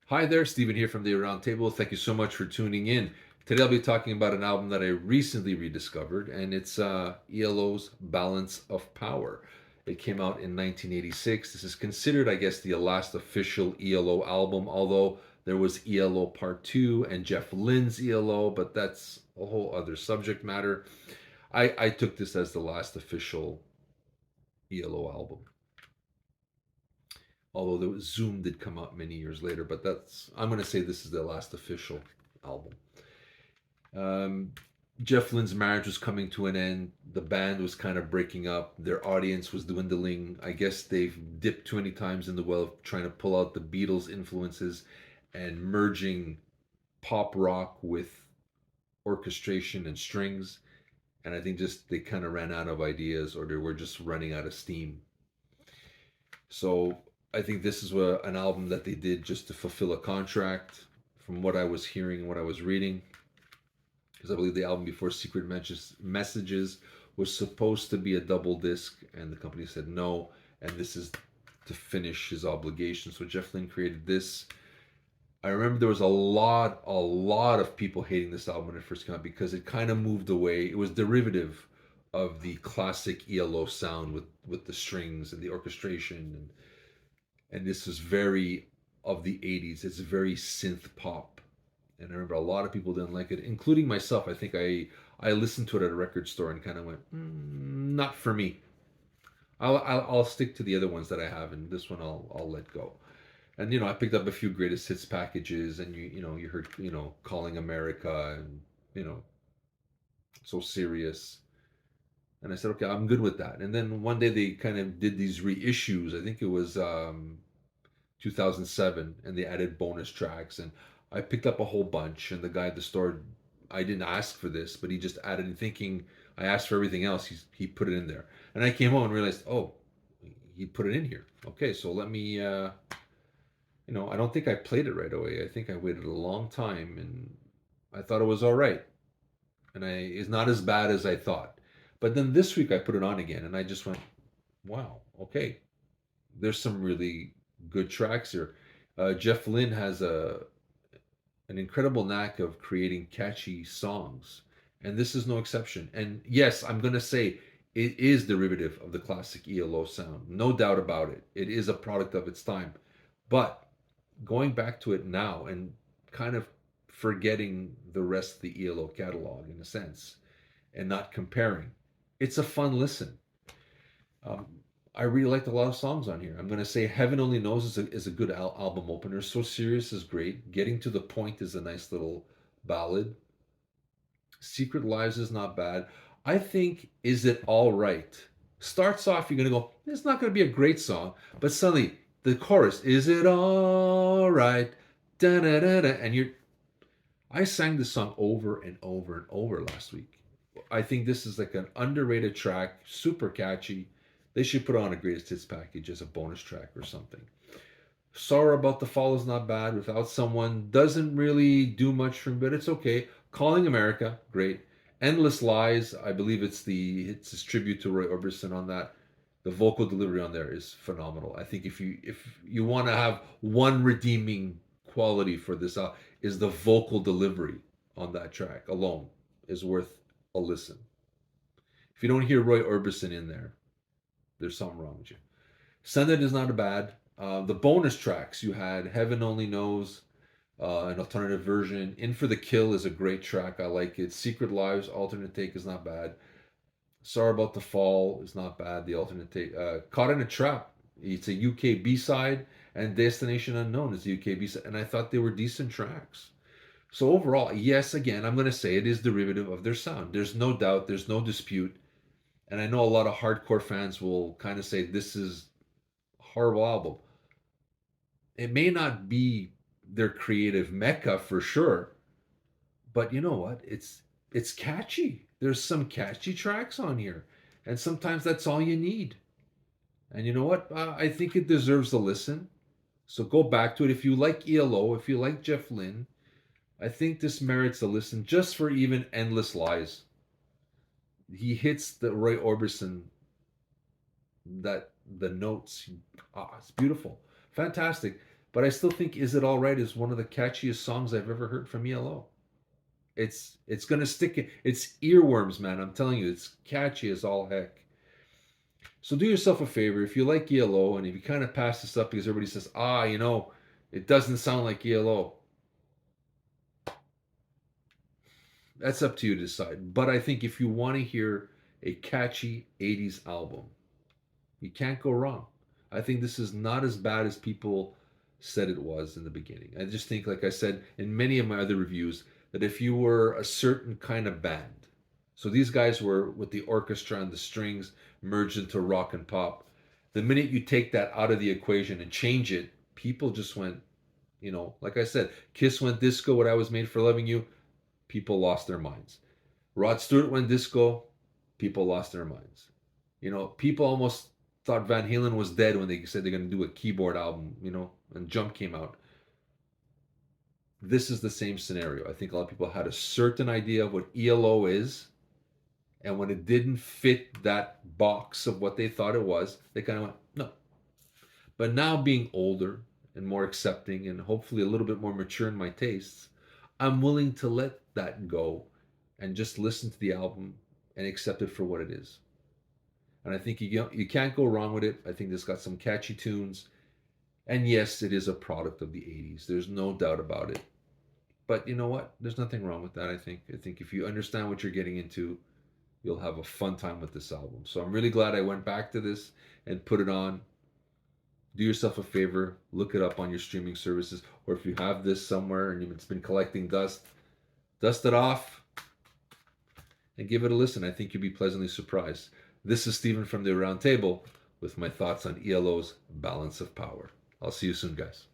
Hi there, Steven here from the Aroundtable. Thank you so much for tuning in. Today I'll be talking about an album that I recently rediscovered, and it's ELO's Balance of Power. It came out in 1986. This is considered, I guess, the last official ELO album, although there was ELO Part 2 and Jeff Lynne's ELO, but that's a whole other subject matter. I took this as the last official ELO album. Although the Zoom did come out many years later, but I'm going to say this is the last official album. Um, Jeff Lynne's marriage was coming to an end. The band was kind of breaking up. Their audience was dwindling. I guess they've dipped too many times in the well of trying to pull out the Beatles influences and merging pop rock with orchestration and strings. And I think just they kind of ran out of ideas, or they were just running out of steam. So I think this is an album that they did just to fulfill a contract, from what I was hearing and what I was reading. Because I believe the album before Secret Messages was supposed to be a double disc, and the company said no, and this is to finish his obligation. So Jeff Lynne created this. I remember there was a lot of people hating this album when it first came out because it kind of moved away. It was derivative of the classic ELO sound with the strings and the orchestration, and this is very of the 80s. It's very synth pop, and I remember a lot of people didn't like it, including myself. I think I listened to it at a record store and kind of went, not for me. I'll stick to the other ones that I have, and this one I'll let go. And I picked up a few greatest hits packages, and you heard Calling America, and So Serious. And I said, okay, I'm good with that. And then one day they kind of did these reissues. I think it was 2007, and they added bonus tracks. And I picked up a whole bunch. And the guy at the store, I didn't ask for this, but he just added it, thinking I asked for everything else. He put it in there. And I came home and realized, oh, he put it in here. Okay, so let me. I don't think I played it right away. I think I waited a long time, and I thought it was all right, and it's not as bad as I thought. But then this week I put it on again, and I just went, "Wow, okay, there's some really good tracks here." Jeff Lynne has an incredible knack of creating catchy songs, and this is no exception. And yes, I'm gonna say it is derivative of the classic ELO sound, no doubt about it. It is a product of its time, but going back to it now and kind of forgetting the rest of the ELO catalog in a sense and not comparing. It's a fun listen. Um, I really liked a lot of songs on here. I'm going to say Heaven Only Knows is a good album opener. So Serious is great. Getting to the Point is a nice little ballad. Secret Lives is not bad. I think Is It All Right starts off, you're going to go, it's not going to be a great song, but suddenly the chorus, Is It All Right? Da, da, da, da, and I sang this song over and over and over last week. I think this is like an underrated track, super catchy. They should put on a greatest hits package as a bonus track or something. Sorrow About the Fall is not bad. Without Someone doesn't really do much for me, but it's okay. Calling America, great. Endless Lies, I believe it's his tribute to Roy Orbison on that. The vocal delivery on there is phenomenal. I think if you want to have one redeeming quality for this is the vocal delivery on that track alone is worth a listen. If you don't hear Roy Orbison in there, there's something wrong with you. Send It is not a bad. The bonus tracks you had Heaven Only Knows, an alternative version. In for the Kill is a great track. I like it. Secret Lives, alternate take is not bad. Sorry About the Fall is not bad. The alternate take. Caught in a Trap. It's a UK B side, and Destination Unknown is a UK B side. And I thought they were decent tracks. So overall, yes, again, I'm going to say it is derivative of their sound. There's no doubt. There's no dispute. And I know a lot of hardcore fans will kind of say this is a horrible album. It may not be their creative mecca for sure, but you know what? It's catchy. There's some catchy tracks on here, and sometimes that's all you need. And you know what? I think it deserves a listen. So go back to it if you like ELO, if you like Jeff Lynne. I think this merits a listen just for even Endless Lies. He hits the Roy Orbison, that the notes. It's beautiful, fantastic. But I still think "Is It All Right" is one of the catchiest songs I've ever heard from ELO. It's gonna stick. It's earworms, man. I'm telling you, it's catchy as all heck. So do yourself a favor if you like ELO, and if you kind of pass this up because everybody says, it doesn't sound like ELO. That's up to you to decide. But I think if you want to hear a catchy 80s album, you can't go wrong. I think this is not as bad as people said it was in the beginning. I just think, like I said in many of my other reviews, that if you were a certain kind of band, so these guys were with the orchestra and the strings merged into rock and pop, the minute you take that out of the equation and change it, people just went, like I said, Kiss went disco, What I Was Made for Loving You, people lost their minds. Rod Stewart went disco, people lost their minds. People almost thought Van Halen was dead when they said they're going to do a keyboard album, and Jump came out. This is the same scenario. I think a lot of people had a certain idea of what ELO is, and when it didn't fit that box of what they thought it was, they kind of went, no. But now, being older and more accepting and hopefully a little bit more mature in my tastes, I'm willing to let that go and just listen to the album and accept it for what it is. And I think you can't go wrong with it. I think it's got some catchy tunes. And yes, it is a product of the 80s. There's no doubt about it. But you know what? There's nothing wrong with that, I think. I think if you understand what you're getting into, you'll have a fun time with this album. So I'm really glad I went back to this and put it on. Do yourself a favor, look it up on your streaming services, or if you have this somewhere and it's been collecting dust, dust it off and give it a listen. I think you'll be pleasantly surprised. This is Steven from the Aroundtable with my thoughts on ELO's Balance of Power. I'll see you soon, guys.